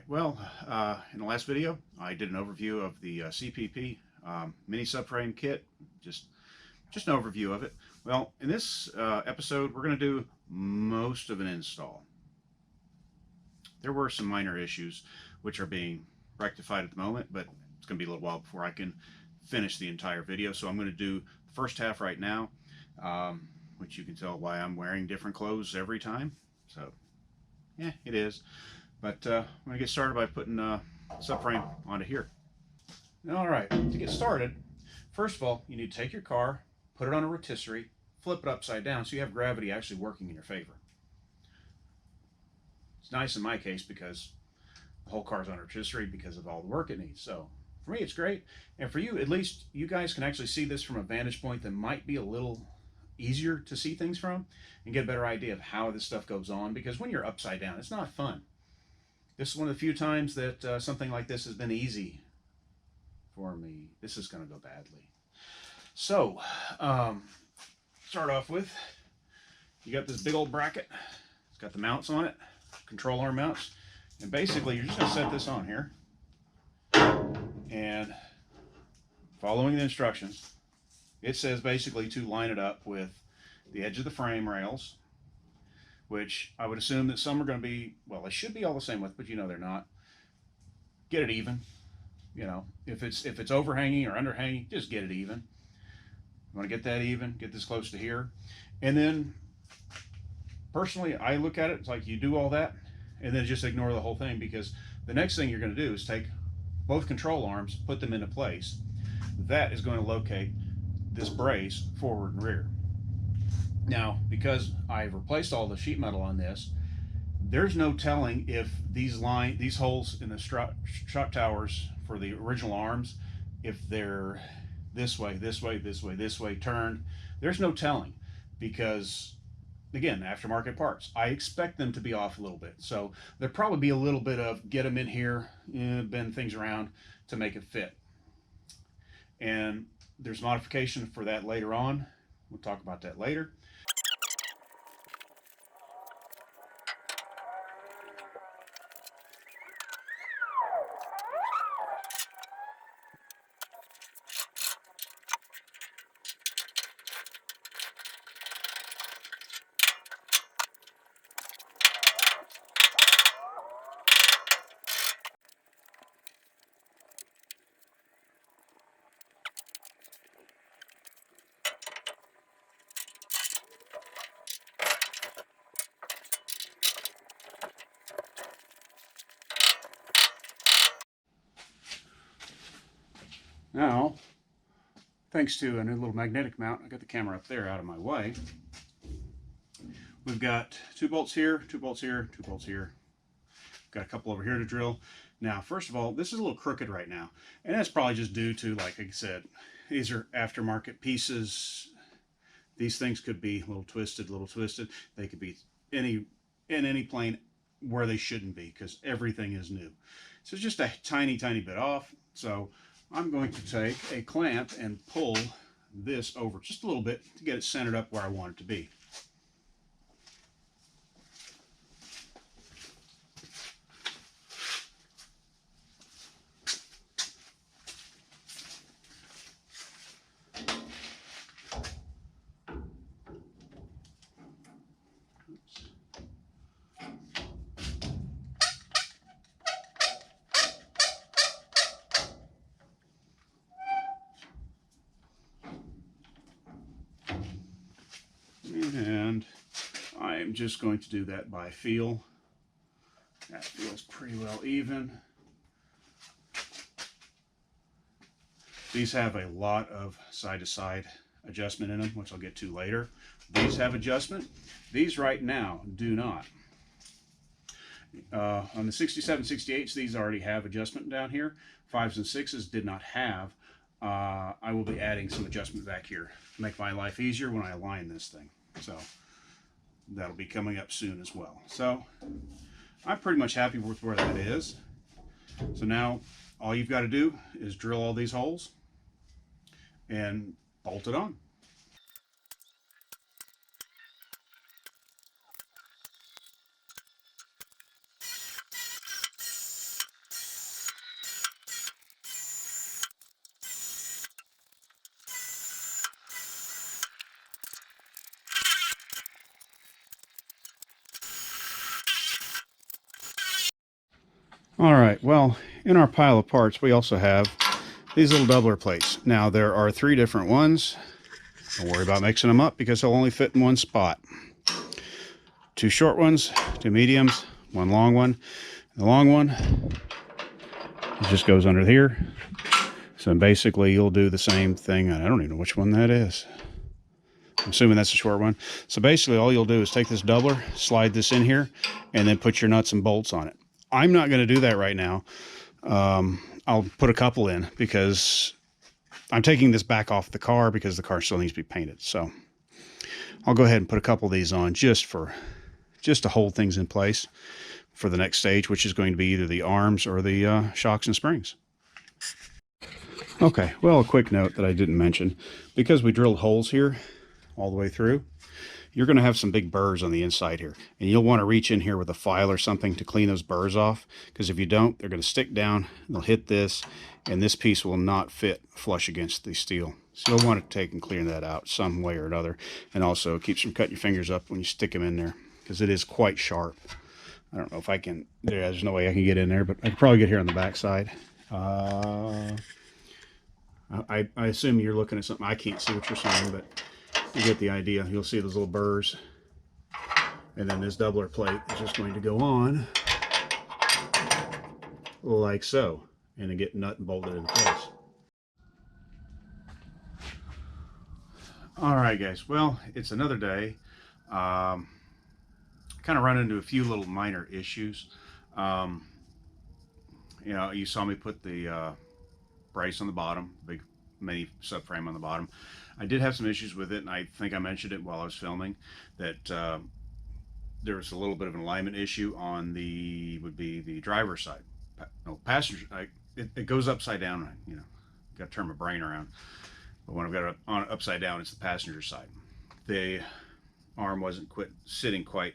Well, in the last video, I did an overview of the CPP mini subframe kit, just just an overview of it. Well, in this episode, we're going to do most of an install. There were some minor issues which are being rectified at the moment, but it's going to be a little while before I can finish the entire video. So I'm going to do the first half right now, which you can tell why I'm wearing different clothes every time. So, yeah, it is. But I'm going to get started by putting subframe onto here. All right, to get started, first of all, you need to take your car, put it on a rotisserie, flip it upside down so you have gravity actually working in your favor. It's nice in my case because the whole car's on a rotisserie because of all the work it needs. So for me, it's great. And for you, at least you guys can actually see this from a vantage point that might be a little easier to see things from and get a better idea of how this stuff goes on, because when you're upside down, it's not fun. This is one of the few times that something like this has been easy for me. This is going to go badly. So, start off with, you got this big old bracket. It's got the mounts on it, control arm mounts. And basically, you're just going to set this on here. And following the instructions, it says basically to line it up with the edge of the frame rails, which I would assume that some are going to be, well, they should be all the same width, but you know they're not. Get it even. You know, if it's overhanging or underhanging, just get it even. You want to get that even, get this close to here. And then, personally, I look at it, it's like you do all that, and then just ignore the whole thing, because the next thing you're going to do is take both control arms, put them into place. That is going to locate this brace forward and rear. Now, because I've replaced all the sheet metal on this, there's no telling if these holes in the strut towers for the original arms, if they're this way, this way, this way, this way, turned. There's no telling, because, again, aftermarket parts. I expect them to be off a little bit. So there'll probably be a little bit of get them in here, bend things around to make it fit. And there's modification for that later on. We'll talk about that later. Now, thanks to a new little magnetic mount, I got the camera up there out of my way. We've got 2 bolts here, 2 bolts here, 2 bolts here. Got a couple over here to drill. Now, first of all, this is a little crooked right now, and that's probably just due to, like I said, these are aftermarket pieces. These things could be a little twisted, They could be in any plane where they shouldn't be, because everything is new. So it's just a tiny bit off. So I'm going to take a clamp and pull this over just a little bit to get it centered up where I want it to be. And I'm just going to do that by feel. That feels pretty well even. These have a lot of side-to-side adjustment in them, which I'll get to later. These have adjustment. These right now do not. On the 67, 68s, these already have adjustment down here. 5s and 6s did not have. I will be adding some adjustment back here to make my life easier when I align this thing. So that'll be coming up soon as well. So I'm pretty much happy with where that is. So now all you've got to do is drill all these holes and bolt it on. All right, well, in our pile of parts, we also have these little doubler plates. Now, there are 3 different ones. Don't worry about mixing them up because they'll only fit in one spot. 2 short ones, 2 mediums, 1 long one. The long one, it just goes under here. So basically, you'll do the same thing. I don't even know which one that is. I'm assuming that's a short one. So basically, all you'll do is take this doubler, slide this in here, and then put your nuts and bolts on it. I'm not going to do that right now. I'll put a couple in because I'm taking this back off the car because the car still needs to be painted. So I'll go ahead and put a couple of these on just to hold things in place for the next stage, which is going to be either the arms or the shocks and springs. Okay, well, a quick note that I didn't mention. Because we drilled holes here all the way through, you're going to have some big burrs on the inside here. And you'll want to reach in here with a file or something to clean those burrs off, because if you don't, they're going to stick down, they'll hit this, and this piece will not fit flush against the steel. So you'll want to take and clear that out some way or another. And also, it keeps from cutting your fingers up when you stick them in there, because it is quite sharp. I don't know if I can, there's no way I can get in there, but I could probably get here on the back side. I assume you're looking at something. I can't see what you're saying, but you get the idea. You'll see those little burrs. And then this doubler plate is just going to go on like so, and then get nut and bolted into place. All right, guys. Well, it's another day. Kind of run into a few little minor issues. You know, you saw me put the brace on the bottom, big mini subframe on the bottom. I did have some issues with it, and I think I mentioned it while I was filming, that there was a little bit of an alignment issue on the, would be the driver's side. No, passenger, it goes upside down, you know, got to turn my brain around. But when I've got it on upside down, it's the passenger side. The arm wasn't sitting quite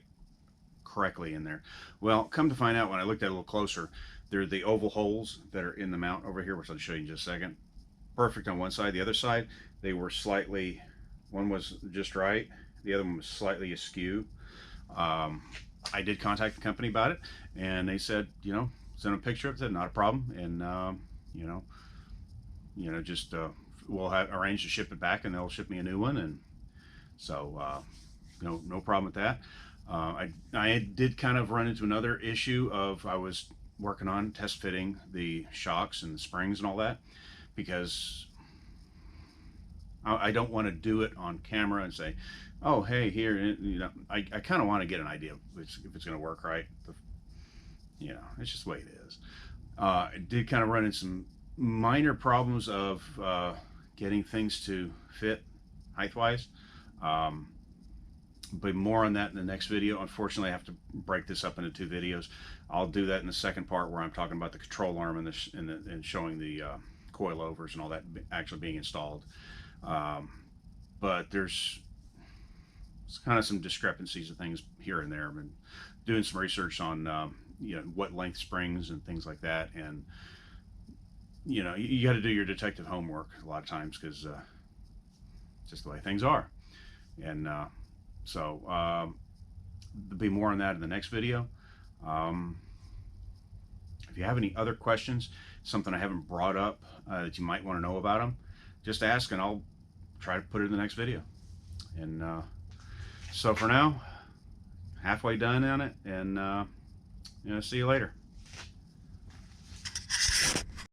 correctly in there. Well, come to find out, when I looked at it a little closer, they're the oval holes that are in the mount over here, which I'll show you in just a second. Perfect on one side. The other side, they were slightly, one was just right, the other one was slightly askew. I did contact the company about it, and they said, you know, send them a picture of it, not a problem, and you know, just we'll arrange to ship it back, and they'll ship me a new one, and so no problem with that. I did kind of run into another issue of, I was working on test fitting the shocks and the springs and all that, because I don't want to do it on camera and say, oh, hey, here, you know, I kind of want to get an idea if it's going to work right. You know, it's just the way it is. I did kind of run into some minor problems of getting things to fit height-wise. But more on that in the next video. Unfortunately, I have to break this up into 2 videos. I'll do that in the second part, where I'm talking about the control arm and showing the coilovers and all that actually being installed. But there's kind of some discrepancies of things here and there. I've been doing some research on you know, what length springs and things like that, and you know, you got to do your detective homework a lot of times, because it's just the way things are. And so there'll be more on that in the next video. If you have any other questions, something I haven't brought up that you might want to know about them, just ask, and I'll try to put it in the next video. And so for now, halfway done on it, and you know, see you later.